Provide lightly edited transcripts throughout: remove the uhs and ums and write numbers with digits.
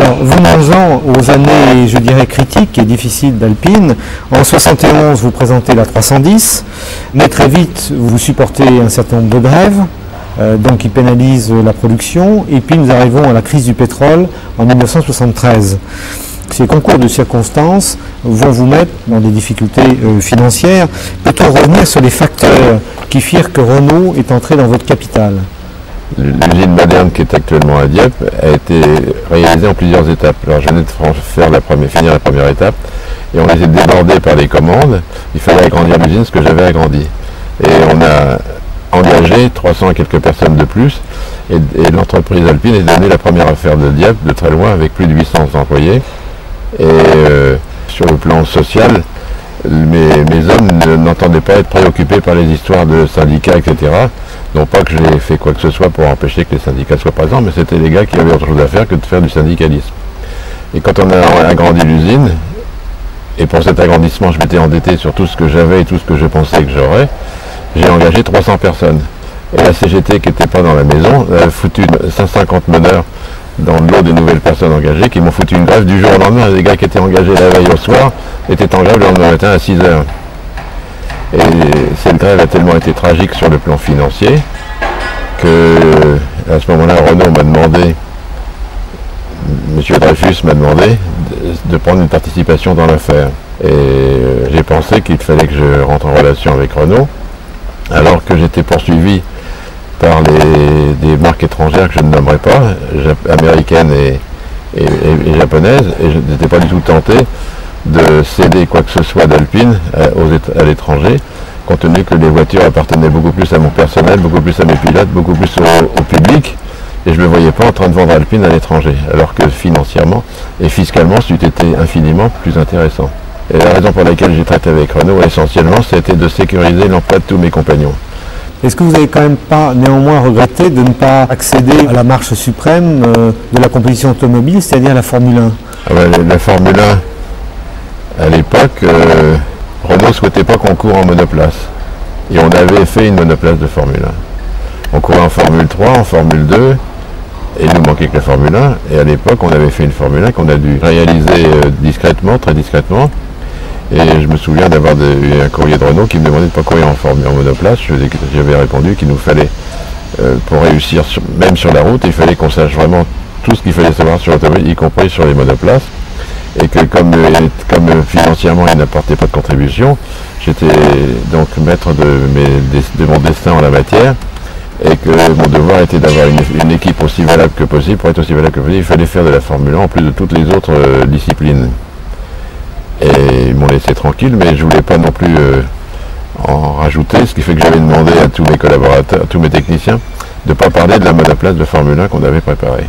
Alors, venons-en aux années, je dirais, critiques et difficiles d'Alpine. En 71, vous présentez la 310, mais très vite, vous supportez un certain nombre de grèves, donc qui pénalisent la production, et puis nous arrivons à la crise du pétrole en 1973. Ces concours de circonstances vont vous mettre dans des difficultés financières. Peut-on revenir sur les facteurs qui firent que Renault est entré dans votre capital? L'usine moderne qui est actuellement à Dieppe a été réalisée en plusieurs étapes. Alors je venais de finir la première étape et on était débordés par les commandes. Il fallait agrandir l'usine, ce que j'avais agrandi. Et on a engagé 300 et quelques personnes de plus et l'entreprise Alpine est devenue la première affaire de Dieppe, de très loin, avec plus de 800 employés. Et sur le plan social, mes hommes n'entendaient pas être préoccupés par les histoires de syndicats, etc. Non pas que j'ai fait quoi que ce soit pour empêcher que les syndicats soient présents, mais c'était les gars qui avaient autre chose à faire que de faire du syndicalisme. Et quand on a agrandi l'usine, et pour cet agrandissement je m'étais endetté sur tout ce que j'avais et tout ce que je pensais que j'aurais, j'ai engagé 300 personnes. Et la CGT qui n'était pas dans la maison a foutu 150 meneurs dans le lot des nouvelles personnes engagées qui m'ont foutu une grève du jour au lendemain. Les gars qui étaient engagés la veille au soir étaient en grève le lendemain matin à 6 h. Et cette grève a tellement été tragique sur le plan financier que à ce moment-là, Renault m'a demandé, M. Dreyfus m'a demandé de prendre une participation dans l'affaire. Et j'ai pensé qu'il fallait que je rentre en relation avec Renault, alors que j'étais poursuivi par des marques étrangères que je ne nommerai pas, américaines et japonaises, et je n'étais pas du tout tenté de céder quoi que ce soit d'Alpine à l'étranger, compte tenu que les voitures appartenaient beaucoup plus à mon personnel, beaucoup plus à mes pilotes, beaucoup plus au public, et je ne me voyais pas en train de vendre Alpine à l'étranger, alors que financièrement et fiscalement, c'eût été infiniment plus intéressant. Et la raison pour laquelle j'ai traité avec Renault, essentiellement, c'était de sécuriser l'emploi de tous mes compagnons. Est-ce que vous n'avez quand même pas néanmoins regretté de ne pas accéder à la marche suprême de la compétition automobile, c'est-à-dire la Formule 1? La Formule 1, à l'époque, Renault ne souhaitait pas qu'on court en monoplace. Et on avait fait une monoplace de Formule 1. On courait en Formule 3, en Formule 2, et il nous manquait que la Formule 1. Et à l'époque, on avait fait une Formule 1 qu'on a dû réaliser discrètement, très discrètement. Et je me souviens d'avoir eu un courrier de Renault qui me demandait de ne pas courir en monoplace. J'avais répondu qu'il nous fallait, pour réussir, même sur la route, il fallait qu'on sache vraiment tout ce qu'il fallait savoir sur l'automobile, y compris sur les monoplaces. Et que comme financièrement il n'apportait pas de contribution, j'étais donc maître de mon destin en la matière, et que mon devoir était d'avoir une équipe aussi valable que possible. Pour être aussi valable que possible, il fallait faire de la Formule 1 en plus de toutes les autres disciplines. Et ils m'ont laissé tranquille, mais je ne voulais pas non plus en rajouter, ce qui fait que j'avais demandé à tous mes collaborateurs, à tous mes techniciens, de ne pas parler de la monoplace de Formule 1 qu'on avait préparée.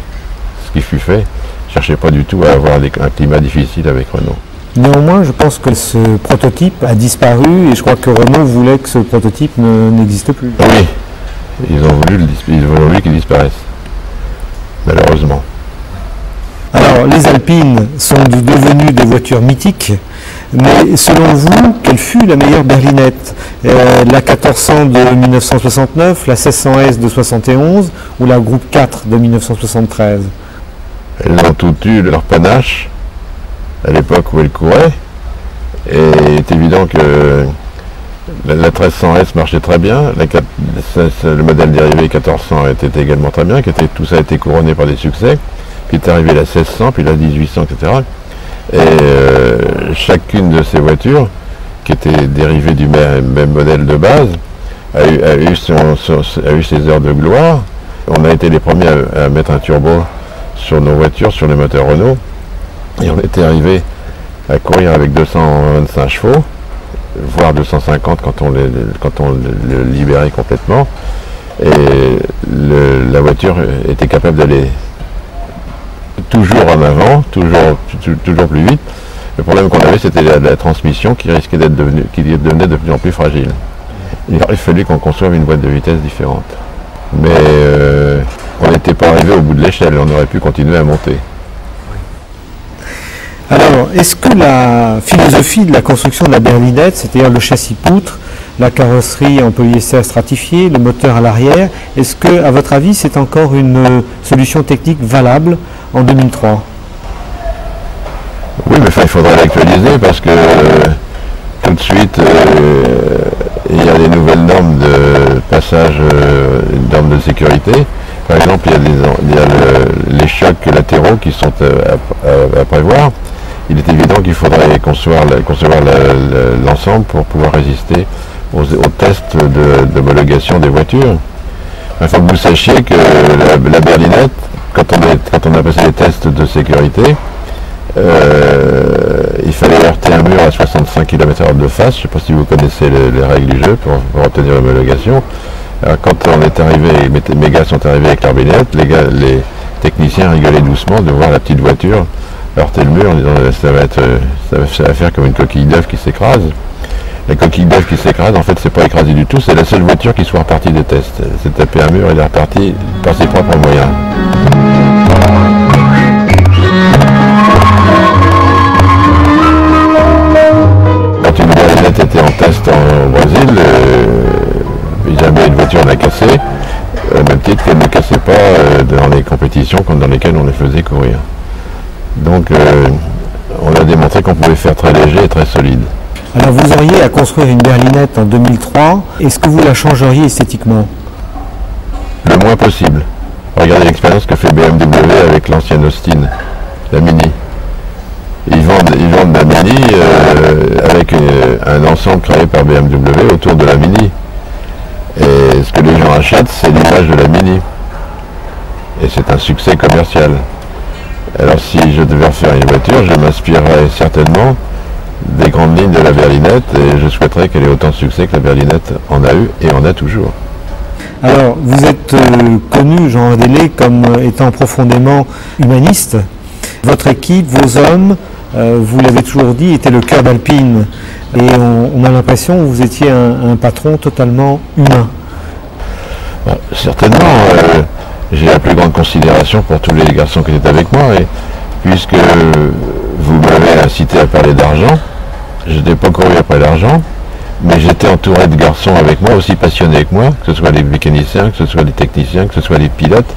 Ce qui fut fait. Je ne cherchais pas du tout à avoir un climat difficile avec Renault. Néanmoins, je pense que ce prototype a disparu et je crois que Renault voulait que ce prototype n'existe plus. Oui, ils ont voulu qu'il disparaisse, malheureusement. Alors, les Alpines sont devenues des voitures mythiques, mais selon vous, quelle fut la meilleure berlinette? La 1400 de 1969, la 1600S de 71 ou la Groupe 4 de 1973? Elles ont toutes eu leur panache à l'époque où elles couraient, et il est évident que la 1300S marchait très bien, le modèle dérivé 1400 était également très bien, tout ça a été couronné par des succès, puis est arrivé la 1600, puis la 1800, etc. Et chacune de ces voitures, qui était dérivée du même modèle de base, a eu ses heures de gloire. On a été les premiers à mettre un turbo sur nos voitures, sur les moteurs Renault, et on était arrivé à courir avec 225 chevaux, voire 250 quand on le libérait complètement, et la voiture était capable d'aller toujours en avant, toujours plus vite. Le problème qu'on avait, c'était la transmission qui risquait qui devenait de plus en plus fragile. Il aurait fallu qu'on conçoive une boîte de vitesse différente. Mais on n'était pas arrivé au bout de l'échelle, on aurait pu continuer à monter. Alors, est-ce que la philosophie de la construction de la berlinette, c'est-à-dire le châssis poutre, la carrosserie en polyester stratifié, le moteur à l'arrière, est-ce que, à votre avis, c'est encore une solution technique valable en 2003? Oui, mais enfin, il faudrait l'actualiser parce que tout de suite, il y a des nouvelles normes de passage, normes de sécurité. Par exemple, il y a les chocs latéraux qui sont à prévoir. Il est évident qu'il faudrait concevoir l'ensemble pour pouvoir résister aux tests d'homologation des voitures. Il faut que vous sachiez que la berlinette, quand on a passé les tests de sécurité, il fallait heurter un mur à 65 km/h de face. Je ne sais pas si vous connaissez les règles du jeu pour obtenir l'homologation. Alors, quand on est arrivé, mes gars sont arrivés avec leur berlinette, les techniciens rigolaient doucement de voir la petite voiture heurter le mur en disant ça va faire comme une coquille d'œuf qui s'écrase. La coquille d'œuf qui s'écrase, en fait, c'est pas écrasé du tout, c'est la seule voiture qui soit repartie des tests. C'est tapé un mur et elle est repartie par ses propres moyens. Quand une berlinette était en test au Brésil, jamais une voiture n'a cassé, au même titre qu'elle ne cassait pas dans les compétitions comme dans lesquelles on les faisait courir. Donc on a démontré qu'on pouvait faire très léger et très solide. Alors vous auriez à construire une berlinette en 2003, est-ce que vous la changeriez esthétiquement? Le moins possible. Regardez l'expérience que fait BMW avec l'ancienne Austin, la Mini. Ils vendent la Mini avec un ensemble créé par BMW autour de la Mini. Et ce que les gens achètent, c'est l'image de la Mini. Et c'est un succès commercial. Alors si je devais refaire une voiture, je m'inspirerais certainement des grandes lignes de la berlinette et je souhaiterais qu'elle ait autant de succès que la berlinette en a eu et en a toujours. Alors, vous êtes connu, Jean Adélé, comme étant profondément humaniste. Votre équipe, vos hommes, vous l'avez toujours dit, étaient le cœur d'Alpine. Et on a l'impression que vous étiez un patron totalement humain. Certainement, j'ai la plus grande considération pour tous les garçons qui étaient avec moi. Et puisque vous m'avez incité à parler d'argent, je n'ai pas couru après l'argent. Mais j'étais entouré de garçons avec moi, aussi passionnés que moi, que ce soit les mécaniciens, que ce soit les techniciens, que ce soit les pilotes.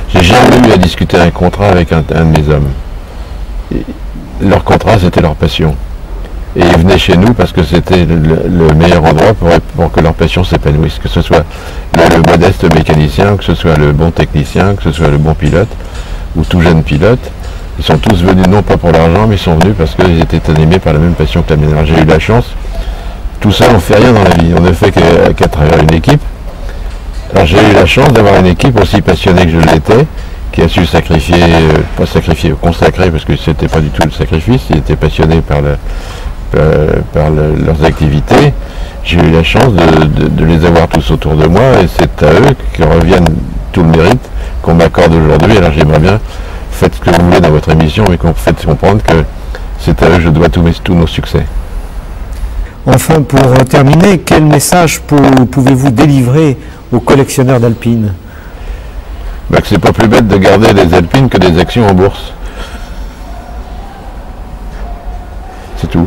J'ai jamais eu à discuter un contrat avec un de mes hommes. Et leur contrat, c'était leur passion. Et ils venaient chez nous parce que c'était le meilleur endroit pour que leur passion s'épanouisse. Que ce soit le modeste mécanicien, que ce soit le bon technicien, que ce soit le bon pilote, ou tout jeune pilote. Ils sont tous venus non pas pour l'argent, mais ils sont venus parce qu'ils étaient animés par la même passion que la mienne. Alors j'ai eu la chance. Tout ça, on ne fait rien dans la vie, on ne fait qu'à travers une équipe. Alors j'ai eu la chance d'avoir une équipe aussi passionnée que je l'étais, qui a su sacrifier, pas sacrifier, consacrer, parce que c'était pas du tout le sacrifice, ils étaient passionnés par leurs activités. J'ai eu la chance de les avoir tous autour de moi, et c'est à eux que reviennent tout le mérite qu'on m'accorde aujourd'hui. Alors j'aimerais bien, faites ce que vous voulez dans votre émission, mais qu'on faites comprendre que c'est à eux que je dois tous nos succès. Enfin, pour terminer, quel message pouvez-vous délivrer aux collectionneurs d'Alpine? Que c'est pas plus bête de garder des Alpines que des actions en bourse. C'est tout.